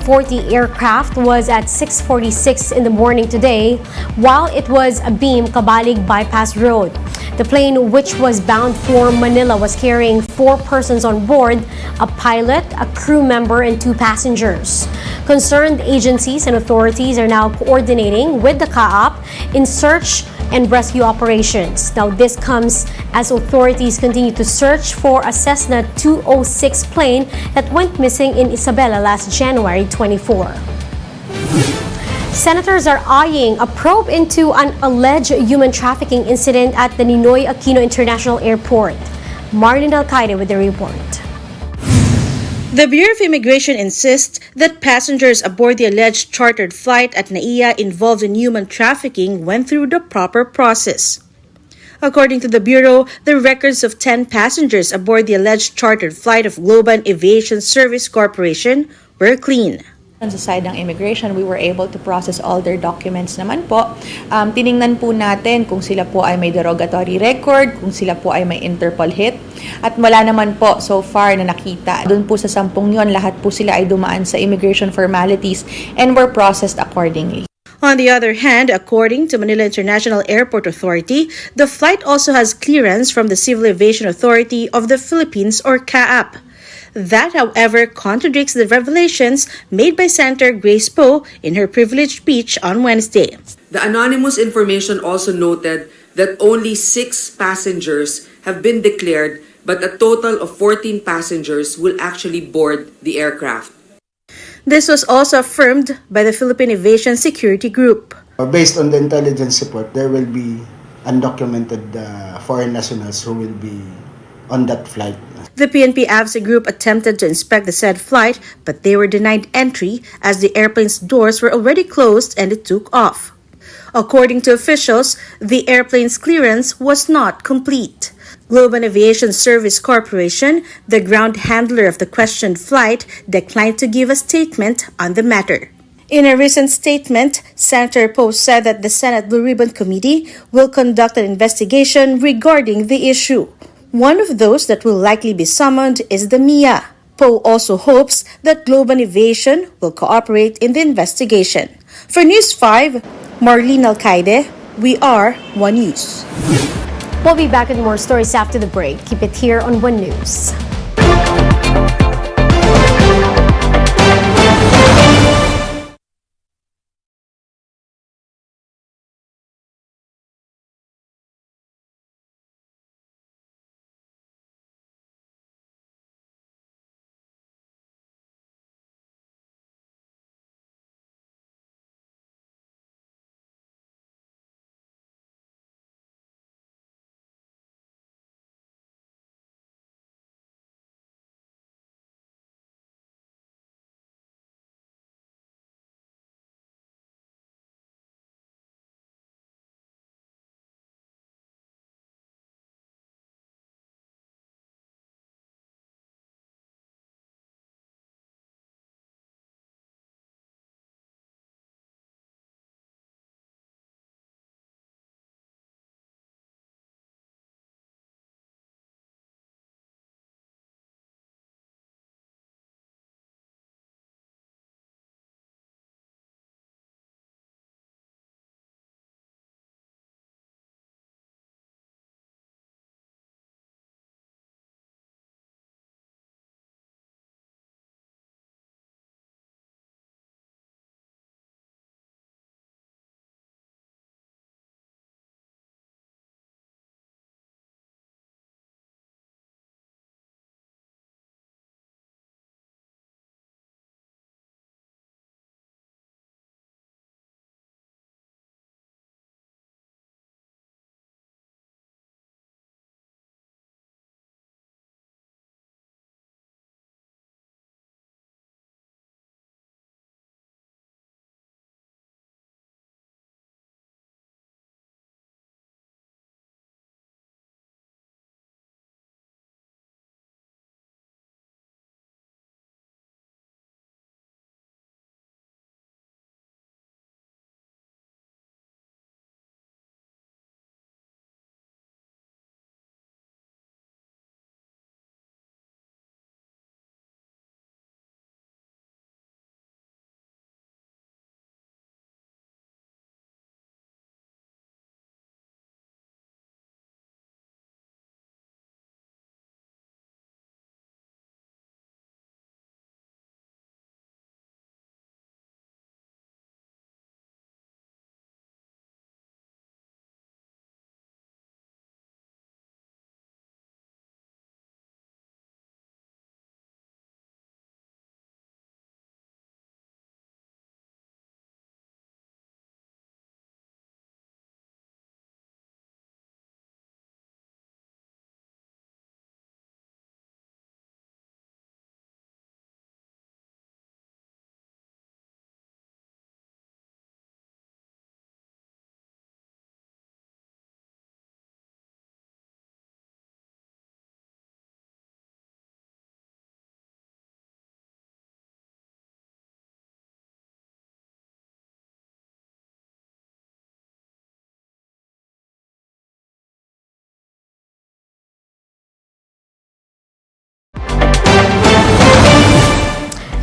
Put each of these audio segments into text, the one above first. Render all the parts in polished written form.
C-40 aircraft was at 6:46 in the morning today while it was abeam Cabalig Bypass Road. The plane, which was bound for Manila, was carrying 4 persons on board, a pilot, a crew member, and 2 passengers. Concerned agencies and authorities are now coordinating with the CAAP in search and rescue operations. Now, this comes as authorities continue to search for a Cessna 206 plane that went missing in Isabela last January 24. Senators are eyeing a probe into an alleged human trafficking incident at the Ninoy Aquino International Airport. Marlene Alcaide with the report. The Bureau of Immigration insists that passengers aboard the alleged chartered flight at NAIA involved in human trafficking went through the proper process. According to the Bureau, the records of 10 passengers aboard the alleged chartered flight of Globan Aviation Service Corporation were clean. Sa side ng immigration, we were able to process all their documents naman po. Tiningnan po natin kung sila po ay may derogatory record, kung sila po ay may Interpol hit. At wala naman po so far na nakita. Doon po sa 10 yon, lahat po sila ay dumaan sa immigration formalities and were processed accordingly. On the other hand, according to Manila International Airport Authority, the flight also has clearance from the Civil Aviation Authority of the Philippines or CAAP. That, however, contradicts the revelations made by Senator Grace Poe in her privileged speech on Wednesday. The anonymous information also noted that only 6 passengers have been declared, but a total of 14 passengers will actually board the aircraft. This was also affirmed by the Philippine Aviation Security Group. Based on the intelligence report, there will be undocumented foreign nationals who will be on that flight. The PNP AVSA group attempted to inspect the said flight, but they were denied entry as the airplane's doors were already closed and it took off. According to officials, the airplane's clearance was not complete. Globan Aviation Service Corporation, the ground handler of the questioned flight, declined to give a statement on the matter. In a recent statement, Senator Poe said that the Senate Blue Ribbon Committee will conduct an investigation regarding the issue. One of those that will likely be summoned is the MIA. Poe also hopes that Globan Aviation will cooperate in the investigation. For News 5, Marlene Alcaide, we are One News. We'll be back with more stories after the break. Keep it here on One News.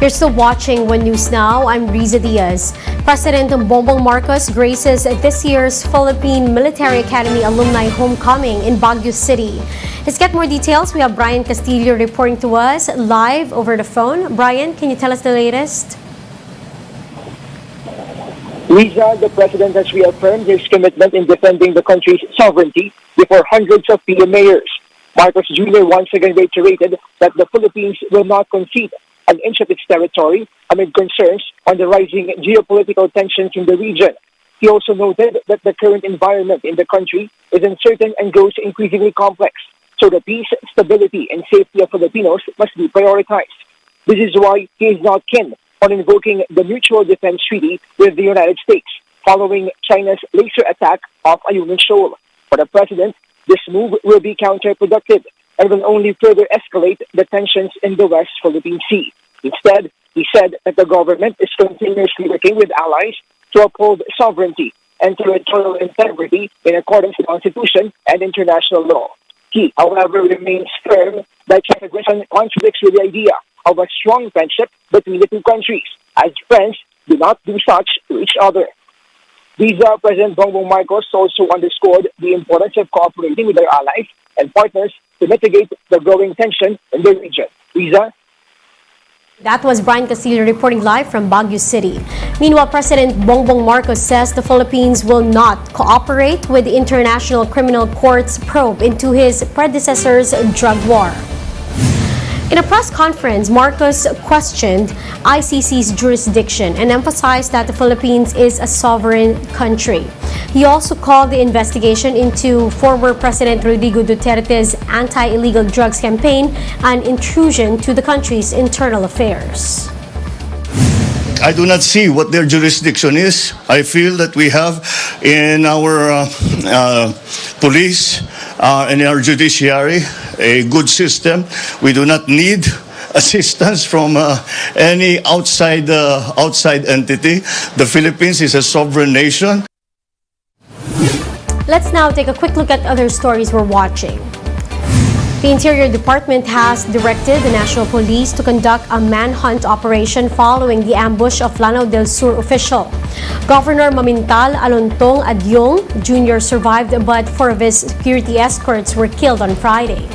You're still watching One News Now. I'm Riza Diaz. President Bongbong Marcos graces this year's Philippine Military Academy Alumni Homecoming in Baguio City. Let's get more details. We have Brian Castillo reporting to us live over the phone. Brian, can you tell us the latest? Riza, the president has reaffirmed his commitment in defending the country's sovereignty before hundreds of PO mayors. Marcos Jr. once again reiterated that the Philippines will not concede an inch of its territory amid concerns on the rising geopolitical tensions in the region. He also noted that the current environment in the country is uncertain and grows increasingly complex, so the peace, stability, and safety of Filipinos must be prioritized. This is why he is not keen on invoking the Mutual Defense Treaty with the United States, following China's laser attack off Ayungin Shoal. For the president, this move will be counterproductive and will only further escalate the tensions in the West Philippine Sea. Instead, he said that the government is continuously working with allies to uphold sovereignty and territorial integrity in accordance with the Constitution and international law. He, however, remains firm that China's aggression contradicts with the idea of a strong friendship between the two countries, as friends do not do such to each other. Riza, President Bongbong Marcos also underscored the importance of cooperating with their allies and partners to mitigate the growing tension in the region. Riza? That was Brian Castillo reporting live from Baguio City. Meanwhile, President Bongbong Marcos says the Philippines will not cooperate with the International Criminal Court's probe into his predecessor's drug war. In a press conference, Marcos questioned ICC's jurisdiction and emphasized that the Philippines is a sovereign country. He also called the investigation into former President Rodrigo Duterte's anti-illegal drugs campaign an intrusion to the country's internal affairs. I do not see what their jurisdiction is. I feel that we have in our police and our judiciary a good system. We do not need assistance from any outside entity. The Philippines is a sovereign nation. Let's now take a quick look at other stories we're watching. The Interior Department has directed the National Police to conduct a manhunt operation following the ambush of Lanao del Sur official. Governor Mamintal Alontong Adyong Jr. survived, but 4 of his security escorts were killed on Friday.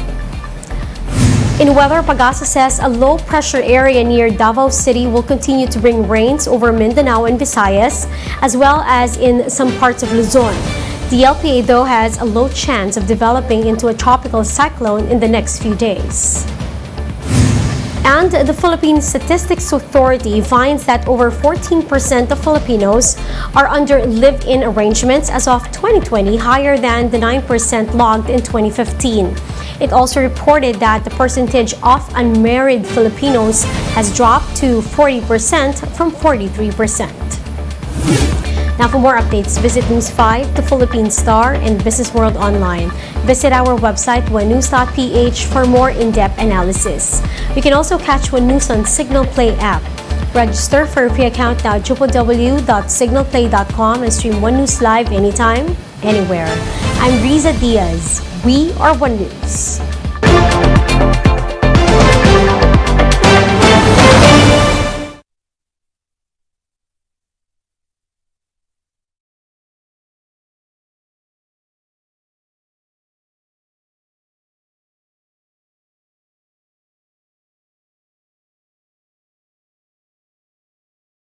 In weather, Pagasa says a low-pressure area near Davao City will continue to bring rains over Mindanao and Visayas, as well as in some parts of Luzon. The LPA, though, has a low chance of developing into a tropical cyclone in the next few days. And the Philippine Statistics Authority finds that over 14% of Filipinos are under live-in arrangements as of 2020, higher than the 9% logged in 2015. It also reported that the percentage of unmarried Filipinos has dropped to 40% from 43%. Now, for more updates, visit News 5, The Philippine Star, and Business World Online. Visit our website, onenews.ph, for more in-depth analysis. You can also catch One News on Signal Play app. Register for a free account now at www.signalplay.com and stream One News live anytime, anywhere. I'm Riza Diaz. We are One News.